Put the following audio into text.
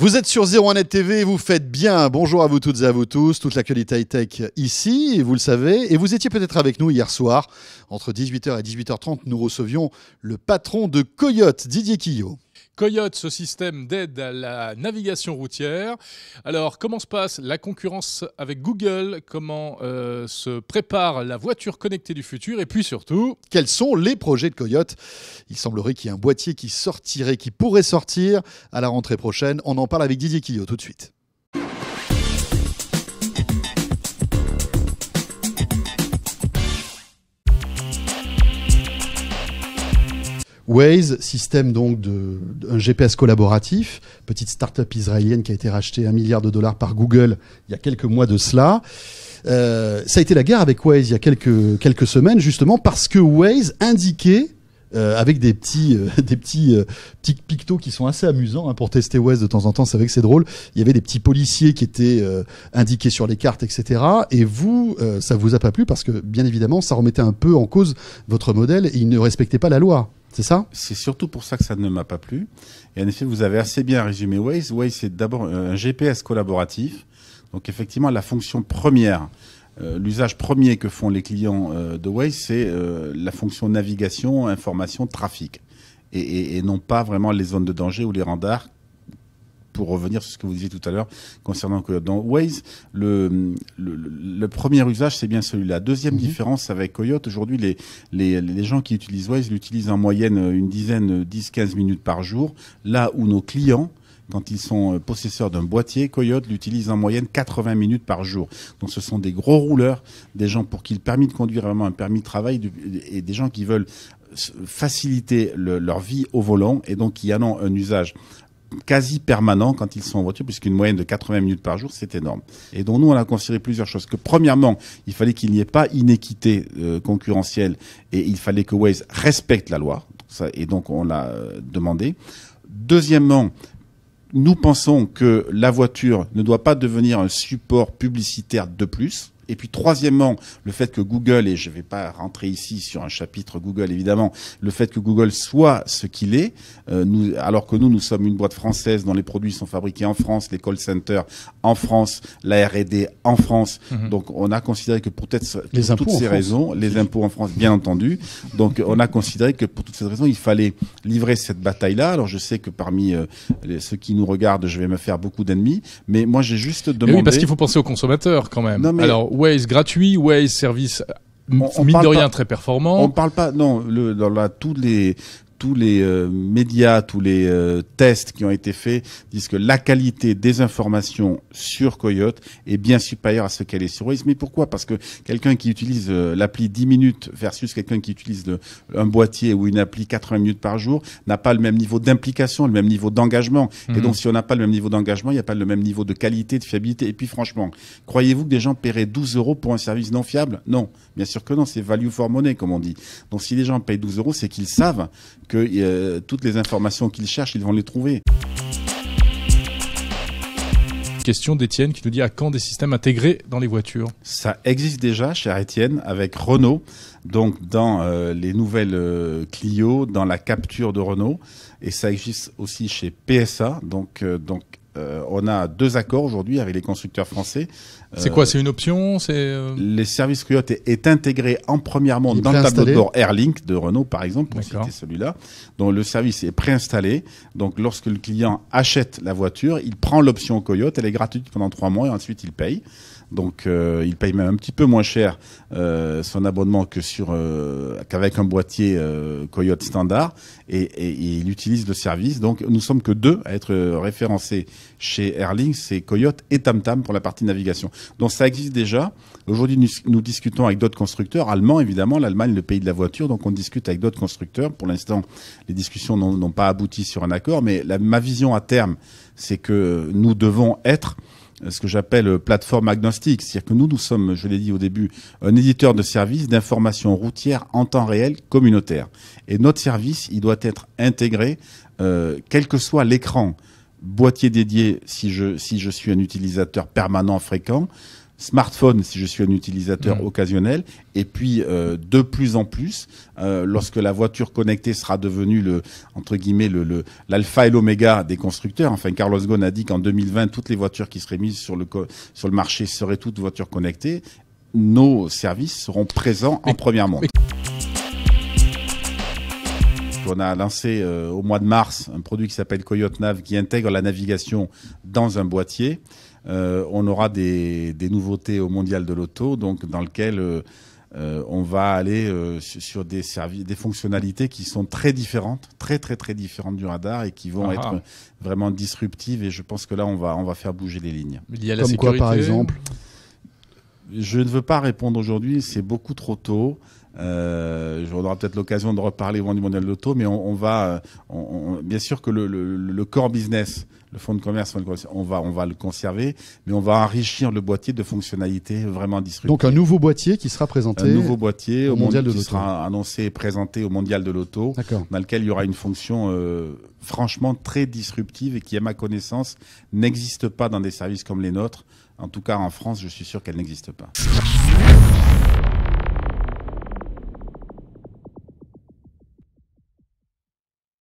Vous êtes sur 01net TV, vous faites bien. Bonjour à vous toutes et à vous tous. Toute l'actualité high-tech ici, vous le savez. Et vous étiez peut-être avec nous hier soir. Entre 18h et 18h30, nous recevions le patron de Coyote, Didier Quillot. Coyote, ce système d'aide à la navigation routière. Alors, comment se passe la concurrence avec Google? Comment se prépare la voiture connectée du futur? Et puis surtout, quels sont les projets de Coyote? Il semblerait qu'il y ait un boîtier qui pourrait sortir à la rentrée prochaine. On en parle avec Didier Quillot tout de suite. Waze, système donc d'un GPS collaboratif, petite start-up israélienne qui a été rachetée $1 milliard par Google il y a quelques mois de cela. Ça a été la guerre avec Waze il y a quelques semaines justement parce que Waze indiquait avec des petits pictos qui sont assez amusants pour tester Waze de temps en temps, c'est vrai que c'est drôle. Il y avait des petits policiers qui étaient indiqués sur les cartes, etc. Et vous, ça vous a pas plu parce que bien évidemment, ça remettait un peu en cause votre modèle et il ne respectait pas la loi. C'est ça? C'est surtout pour ça que ça ne m'a pas plu. Et en effet, vous avez assez bien résumé Waze. Waze, c'est d'abord un GPS collaboratif. Donc effectivement, la fonction première, l'usage premier que font les clients de Waze, c'est la fonction navigation, information, trafic. Et non pas vraiment les zones de danger ou les radars, pour revenir sur ce que vous disiez tout à l'heure concernant Coyote. Dans Waze, le premier usage, c'est bien celui-là. Deuxième différence avec Coyote, aujourd'hui, les gens qui utilisent Waze l'utilisent en moyenne une dizaine, 10-15 minutes par jour, là où nos clients, quand ils sont possesseurs d'un boîtier, Coyote l'utilise en moyenne 80 minutes par jour. Donc ce sont des gros rouleurs, des gens pour qui le permis de conduire est vraiment un permis de travail, et des gens qui veulent faciliter leur vie au volant, et donc qui en ont un usage quasi permanent quand ils sont en voiture, puisqu'une moyenne de 80 minutes par jour, c'est énorme. Et donc nous, on a considéré plusieurs choses. Que premièrement, il fallait qu'il n'y ait pas inéquité concurrentielle, et il fallait que Waze respecte la loi, et donc on l'a demandé. Deuxièmement, nous pensons que la voiture ne doit pas devenir un support publicitaire de plus. Et puis troisièmement, le fait que Google, et je ne vais pas rentrer ici sur un chapitre Google évidemment, le fait que Google soit ce qu'il est, alors que nous sommes une boîte française dont les produits sont fabriqués en France, les call centers en France, la R&D en France. Donc on a considéré que pour toutes ces raisons, les impôts en France bien entendu, donc on a considéré que pour toutes ces raisons, il fallait livrer cette bataille-là. Alors je sais que parmi ceux qui nous regardent, je vais me faire beaucoup d'ennemis, mais moi j'ai juste demandé... Et oui, parce qu'il faut penser aux consommateurs quand même. Non, mais... Alors, Waze gratuit, Waze service mine de rien très performant. On parle pas, non, tous les médias, tous les tests qui ont été faits disent que la qualité des informations sur Coyote est bien supérieure à ce qu'elle est sur Waze. Mais pourquoi? Parce que quelqu'un qui utilise l'appli 10 minutes versus quelqu'un qui utilise un boîtier ou une appli 80 minutes par jour n'a pas le même niveau d'implication, le même niveau d'engagement. Et donc, si on n'a pas le même niveau d'engagement, il n'y a pas le même niveau de qualité, de fiabilité. Et puis, franchement, croyez-vous que des gens paieraient 12 € pour un service non fiable? Non. Bien sûr que non. C'est value for money, comme on dit. Donc, si les gens payent 12 €, c'est qu'ils savent que toutes les informations qu'ils cherchent, ils vont les trouver. Question d'Étienne qui nous dit à quand des systèmes intégrés dans les voitures? Ça existe déjà, cher Étienne, avec Renault, donc dans les nouvelles Clio, dans la capture de Renault, et ça existe aussi chez PSA, donc on a 2 accords aujourd'hui avec les constructeurs français. C'est quoi? C'est une option? Les services Coyote est intégré en première monde dans le tableau de bord Airlink de Renault, par exemple, pour citer celui-là. Donc le service est préinstallé. Donc lorsque le client achète la voiture, il prend l'option Coyote. Elle est gratuite pendant 3 mois et ensuite il paye. Donc il paye même un petit peu moins cher son abonnement qu'avec un boîtier Coyote standard, et il utilise le service. Donc nous sommes que 2 à être référencés chez Airlink, c'est Coyote et TamTam pour la partie navigation. Donc ça existe déjà. Aujourd'hui nous discutons avec d'autres constructeurs allemands, évidemment, l'Allemagne le pays de la voiture, donc on discute avec d'autres constructeurs. Pour l'instant les discussions n'ont pas abouti sur un accord, mais ma vision à terme, c'est que nous devons être ce que j'appelle plateforme agnostique. C'est-à-dire que nous sommes, je l'ai dit au début, un éditeur de services d'information routière en temps réel communautaire. Et notre service, il doit être intégré, quel que soit l'écran, boîtier dédié si je suis un utilisateur permanent, fréquent, smartphone si je suis un utilisateur occasionnel, et puis de plus en plus, lorsque la voiture connectée sera devenue entre guillemets l'alpha et l'oméga des constructeurs. Enfin, Carlos Ghosn a dit qu'en 2020, toutes les voitures qui seraient mises sur le marché seraient toutes voitures connectées. Nos services seront présents en première montre. On a lancé au mois de mars un produit qui s'appelle Coyote Nav, qui intègre la navigation dans un boîtier. On aura des nouveautés au Mondial de l'Auto, donc dans lequel on va aller sur des fonctionnalités qui sont très différentes, très différentes du radar, et qui vont être vraiment disruptives. Et je pense que là, on va faire bouger les lignes. Il y a la Comme sécurité. quoi, par exemple? Je ne veux pas répondre aujourd'hui, c'est beaucoup trop tôt. On aura peut-être l'occasion de reparler au moment du Mondial de l'Auto, mais bien sûr que le core business, le fonds de commerce, on va le conserver, mais on va enrichir le boîtier de fonctionnalités vraiment disruptives. Donc un nouveau boîtier qui sera présenté. Un nouveau boîtier au Mondial de qui l'Auto. sera annoncé et présenté au Mondial de l'Auto, dans lequel il y aura une fonction franchement très disruptive et qui, à ma connaissance, n'existe pas dans des services comme les nôtres. En tout cas, en France, je suis sûr qu'elle n'existe pas.